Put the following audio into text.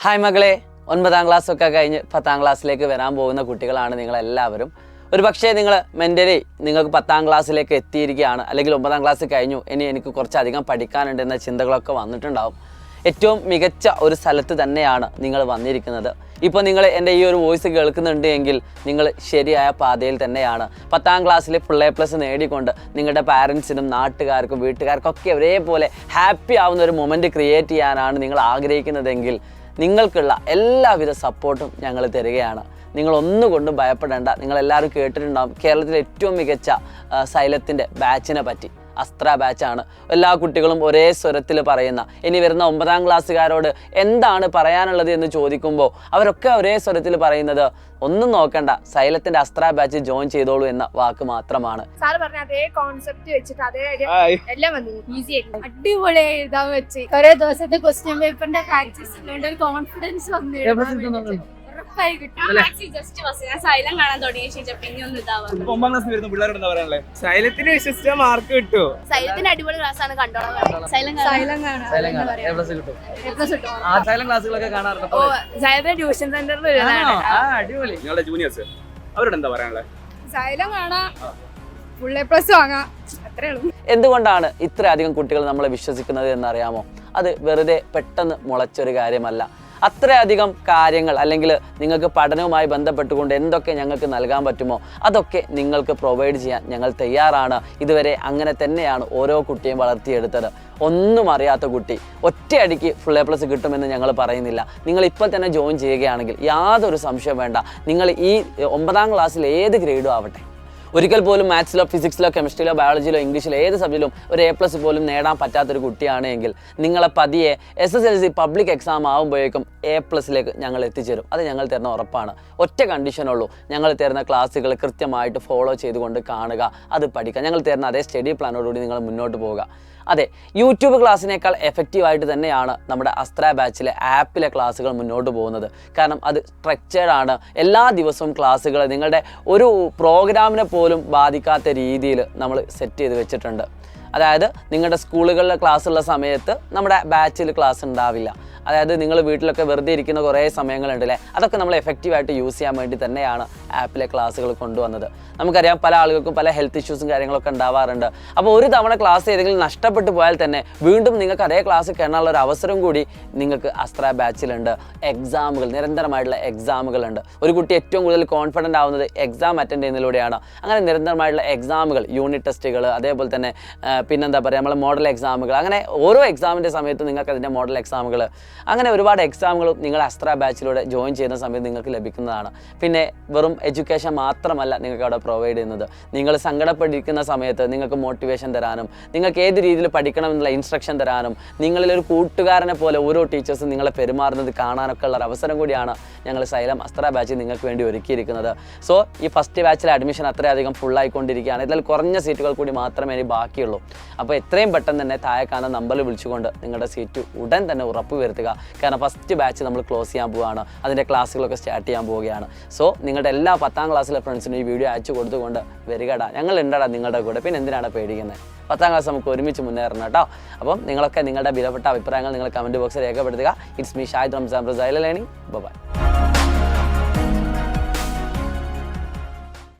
Hi മകളെ, 9ാം class ഒക്കെ കഴിഞ്ഞ് 10ാം ക്ലാസ്സിലേക്ക് വരാൻ പോകുന്ന കുട്ടികളാണ് നിങ്ങളെല്ലാവരും. ഒരു പക്ഷേ നിങ്ങൾ മെൻ്റലി നിങ്ങൾക്ക് 10ാം ക്ലാസ്സിലേക്ക് എത്തിയിരിക്കുകയാണ്, അല്ലെങ്കിൽ 9ാം ക്ലാസ് കഴിഞ്ഞു, ഇനി എനിക്ക് കുറച്ചധികം പഠിക്കാനുണ്ട് എന്ന ചിന്തകളൊക്കെ വന്നിട്ടുണ്ടാവും. ഏറ്റവും മികച്ച ഒരു സ്ഥലത്ത് തന്നെയാണ് നിങ്ങൾ വന്നിരിക്കുന്നത്. ഇപ്പോൾ നിങ്ങൾ എൻ്റെ ഈ ഒരു വോയിസ് കേൾക്കുന്നുണ്ട് എങ്കിൽ നിങ്ങൾ ശരിയായ പാതയിൽ തന്നെയാണ്. 10ാം ക്ലാസ്സിൽ ഫുൾ A+ നേടിക്കൊണ്ട് നിങ്ങളുടെ പാരൻസിനും നാട്ടുകാർക്കും വീട്ടുകാർക്കൊക്കെ ഒരേപോലെ ഹാപ്പി ആവുന്ന ഒരു മൊമെൻറ്റ് ക്രിയേറ്റ് ചെയ്യാനാണ് നിങ്ങൾ ആഗ്രഹിക്കുന്നതെങ്കിൽ നിങ്ങൾക്കുള്ള എല്ലാവിധ സപ്പോർട്ടും ഞങ്ങൾ തരികയാണ്. നിങ്ങളൊന്നുകൊണ്ടും ഭയപ്പെടേണ്ട. നിങ്ങളെല്ലാവരും കേട്ടിട്ടുണ്ടാകും കേരളത്തിലെ ഏറ്റവും മികച്ച സൈലത്തിൻ്റെ ബാച്ചിനെ പറ്റി. അസ്ത്ര ബാച്ചാണ്. എല്ലാ കുട്ടികളും ഒരേ സ്വരത്തിൽ പറയുന്ന, ഇനി വരുന്ന 9ാം ക്ലാസ്സുകാരോട് എന്താണ് പറയാനുള്ളത് എന്ന് ചോദിക്കുമ്പോൾ അവരൊക്കെ ഒരേ സ്വരത്തിൽ പറയുന്നത് ഒന്നും നോക്കണ്ട, സൈലത്തിന്റെ അസ്ത്ര ബാച്ച് ജോയിൻ ചെയ്തോളൂ എന്ന വാക്ക് മാത്രമാണ്. സാർ പറഞ്ഞ അതേ കോൺസെപ്റ്റ് വെച്ചിട്ട് അതേ എല്ലാം ഈസി അടിപൊളി എഴുതാൻ വെച്ച് കുറെ ദിവസത്തെ ക്വസ്റ്റ്യൻ പേപ്പറിന്റെ പ്രാക്ടീസ് കോൺഫിഡൻസ് വന്നു. സൈലത്തിന് വിശ്വസിച്ച മാർക്ക് കിട്ടുമോ? സൈലത്തിന് അടിപൊളി ക്ലാസ് ആണ്, കണ്ടോളാം. ക്ലാസ്സുകളൊക്കെ കാണാറുണ്ട്. സൈലത്തിന്റെ ട്യൂഷൻ സെന്ററിൽ അടിപൊളി. നിങ്ങളുടെ ജൂനിയേഴ്സ് അവരോട് എന്താ പറയാനുള്ളത്? സൈലം കാണാം, ഫുൾ A+ വാങ്ങാം, അത്രേ ഉള്ളൂ. എന്തുകൊണ്ടാണ് ഇത്രയധികം കുട്ടികൾ നമ്മളെ വിശ്വസിക്കുന്നത് എന്നറിയാമോ? അത് വെറുതെ പെട്ടെന്ന് മുളച്ചൊരു കാര്യമല്ല. അത്രയധികം കാര്യങ്ങൾ, അല്ലെങ്കിൽ നിങ്ങൾക്ക് പഠനവുമായി ബന്ധപ്പെട്ടുകൊണ്ട് എന്തൊക്കെ ഞങ്ങൾക്ക് നൽകാൻ പറ്റുമോ അതൊക്കെ നിങ്ങൾക്ക് പ്രൊവൈഡ് ചെയ്യാൻ ഞങ്ങൾ തയ്യാറാണ്. ഇതുവരെ അങ്ങനെ തന്നെയാണ് ഓരോ കുട്ടിയും വളർത്തിയെടുത്തത്. ഒന്നും അറിയാത്ത കുട്ടി ഒറ്റയടിക്ക് ഫുൾ A+ കിട്ടുമെന്ന് ഞങ്ങൾ പറയുന്നില്ല. നിങ്ങൾ ഇപ്പോൾ തന്നെ ജോയിൻ ചെയ്യുകയാണെങ്കിൽ യാതൊരു സംശയം വേണ്ട, നിങ്ങൾ ഈ 9ാം ക്ലാസ്സിൽ ഏത് ഗ്രേഡും ആവട്ടെ, ഒരിക്കൽ പോലും മാത്സിലോ ഫിസിക്സിലോ കെമിസ്ട്രിയിലോ ബയോളജിയിലോ ഇംഗ്ലീഷിലോ ഏത് സബ്ജക്റ്റിലും ഒരു A+ പോലും നേടാൻ പറ്റാത്തൊരു കുട്ടിയാണ് എങ്കിൽ നിങ്ങളെ പതിയെ SSLC പബ്ലിക് എക്സാം ആകുമ്പോഴേക്കും A+ലേക്ക് ഞങ്ങൾ എത്തിച്ചേരും. അത് ഞങ്ങൾ തരുന്ന ഉറപ്പാണ്. ഒറ്റ കണ്ടീഷനുള്ളൂ, ഞങ്ങൾ തരുന്ന ക്ലാസ്സുകൾ കൃത്യമായിട്ട് ഫോളോ ചെയ്തുകൊണ്ട് കാണുക, അത് പഠിക്കുക. ഞങ്ങൾ തരുന്ന അതേ സ്റ്റഡി പ്ലാനോടുകൂടി നിങ്ങൾ മുന്നോട്ട് പോവുക. അതെ, യൂട്യൂബ് ക്ലാസ്സിനേക്കാൾ എഫക്റ്റീവായിട്ട് തന്നെയാണ് നമ്മുടെ അസ്ത്ര ബാച്ചിലെ ആപ്പിലെ ക്ലാസ്സുകൾ മുന്നോട്ട് പോകുന്നത്. കാരണം അത് സ്ട്രക്ചേർഡ് ആണ്. എല്ലാ ദിവസവും ക്ലാസ്സുകൾ നിങ്ങളുടെ ഒരു പ്രോഗ്രാമിനെ പോലും ബാധിക്കാത്ത രീതിയിൽ നമ്മൾ സെറ്റ് ചെയ്ത് വെച്ചിട്ടുണ്ട്. അതായത് നിങ്ങളുടെ സ്കൂളുകളിലെ ക്ലാസ്സുള്ള സമയത്ത് നമ്മുടെ ബാച്ചിൽ ക്ലാസ് ഉണ്ടാവില്ല. അതായത് നിങ്ങൾ വീട്ടിലൊക്കെ വെറുതെ ഇരിക്കുന്ന കുറേ സമയങ്ങളുണ്ടല്ലേ, അതൊക്കെ നമ്മൾ എഫക്റ്റീവായിട്ട് യൂസ് ചെയ്യാൻ വേണ്ടി തന്നെയാണ് ആപ്പിലെ ക്ലാസ്സുകൾ കൊണ്ടുവന്നത്. നമുക്കറിയാം പല ആളുകൾക്കും പല ഹെൽത്ത് ഇഷ്യൂസും കാര്യങ്ങളൊക്കെ ഉണ്ടാവാറുണ്ട്. അപ്പോൾ ഒരു തവണ ക്ലാസ് ഏതെങ്കിലും നഷ്ടപ്പെട്ടു പോയാൽ തന്നെ വീണ്ടും നിങ്ങൾക്ക് അതേ ക്ലാസ് കയറാനുള്ള ഒരു അവസരം കൂടി നിങ്ങൾക്ക് അസ്ത്ര ബാച്ചിലുണ്ട്. എക്സാമുകൾ, നിരന്തരമായിട്ടുള്ള എക്സാമുകളുണ്ട്. ഒരു കുട്ടി ഏറ്റവും കൂടുതൽ കോൺഫിഡൻ്റ് ആവുന്നത് എക്സാം അറ്റൻഡ് ചെയ്യുന്നതിലൂടെയാണ്. അങ്ങനെ നിരന്തരമായിട്ടുള്ള എക്സാമുകൾ, യൂണിറ്റ് ടെസ്റ്റുകൾ, അതേപോലെ തന്നെ പിന്നെന്താ പറയുക, നമ്മൾ മോഡൽ എക്സാമുകൾ, അങ്ങനെ ഓരോ എക്സാമിൻ്റെ സമയത്ത് നിങ്ങൾക്ക് അതിൻ്റെ മോഡൽ എക്സാമുകൾ, അങ്ങനെ ഒരുപാട് എക്സാമുകളും നിങ്ങൾ അസ്ത്ര ബാച്ചിലൂടെ ജോയിൻ ചെയ്യുന്ന സമയത്ത് നിങ്ങൾക്ക് ലഭിക്കുന്നതാണ്. പിന്നെ വെറും എഡ്യൂക്കേഷൻ മാത്രമല്ല നിങ്ങൾക്ക് അവിടെ പ്രൊവൈഡ് ചെയ്യുന്നത്. നിങ്ങൾ സങ്കടപ്പെട്ടിരിക്കുന്ന സമയത്ത് നിങ്ങൾക്ക് മോട്ടിവേഷൻ തരാനും, നിങ്ങൾക്ക് ഏത് രീതിയിൽ പഠിക്കണം എന്നുള്ള ഇൻസ്ട്രക്ഷൻ തരാനും, നിങ്ങളിലൊരു കൂട്ടുകാരനെ പോലെ ഓരോ ടീച്ചേഴ്സും നിങ്ങളെ പെരുമാറുന്നത് കാണാനൊക്കെ ഉള്ള ഒരു അവസരം കൂടിയാണ് ഞങ്ങൾ സൈലം അസ്ത്ര ബാച്ച് നിങ്ങൾക്ക് വേണ്ടി ഒരുക്കിയിരിക്കുന്നത്. സോ ഈ ഫസ്റ്റ് ബാച്ചിലെ അഡ്മിഷൻ അത്രയധികം ഫുള്ളായിക്കൊണ്ടിരിക്കുകയാണ്. ഇതിൽ കുറഞ്ഞ സീറ്റുകൾ കൂടി മാത്രമേ ഇനി ബാക്കിയുള്ളൂ. അപ്പോൾ എത്രയും പെട്ടെന്ന് തന്നെ താഴെ കാണുന്ന നമ്പറിൽ വിളിച്ചുകൊണ്ട് നിങ്ങളുടെ സീറ്റ് ഉടൻ തന്നെ ഉറപ്പ് വരുത്തുക. കാരണം ഫസ്റ്റ് ബാച്ച് നമ്മൾ ക്ലോസ് ചെയ്യാൻ പോവുകയാണ്, അതിൻ്റെ ക്ലാസ്സുകളൊക്കെ സ്റ്റാർട്ട് ചെയ്യാൻ പോവുകയാണ്. സോ നിങ്ങളുടെ എല്ലാ 10ാം ക്ലാസ്സിലെ ഫ്രണ്ട്സിനും ഈ വീഡിയോ അയച്ചു കൊടുത്തുകൊണ്ട് വരികടാ, ഞങ്ങൾ ഉണ്ടടാ നിങ്ങളുടെ കൂടെ, പിന്നെ എന്തിനാണ് പേടിക്കുന്നത്? 10ാം ക്ലാസ് നമുക്ക് ഒരുമിച്ച് മുന്നേറണം കേട്ടോ. അപ്പം നിങ്ങളൊക്കെ നിങ്ങളുടെ വിലപ്പെട്ട അഭിപ്രായങ്ങൾ നിങ്ങൾ കമൻറ്റ് ബോക്സിൽ രേഖപ്പെടുത്തുക. It's me Shahid Ramzan, Xylem learning. By.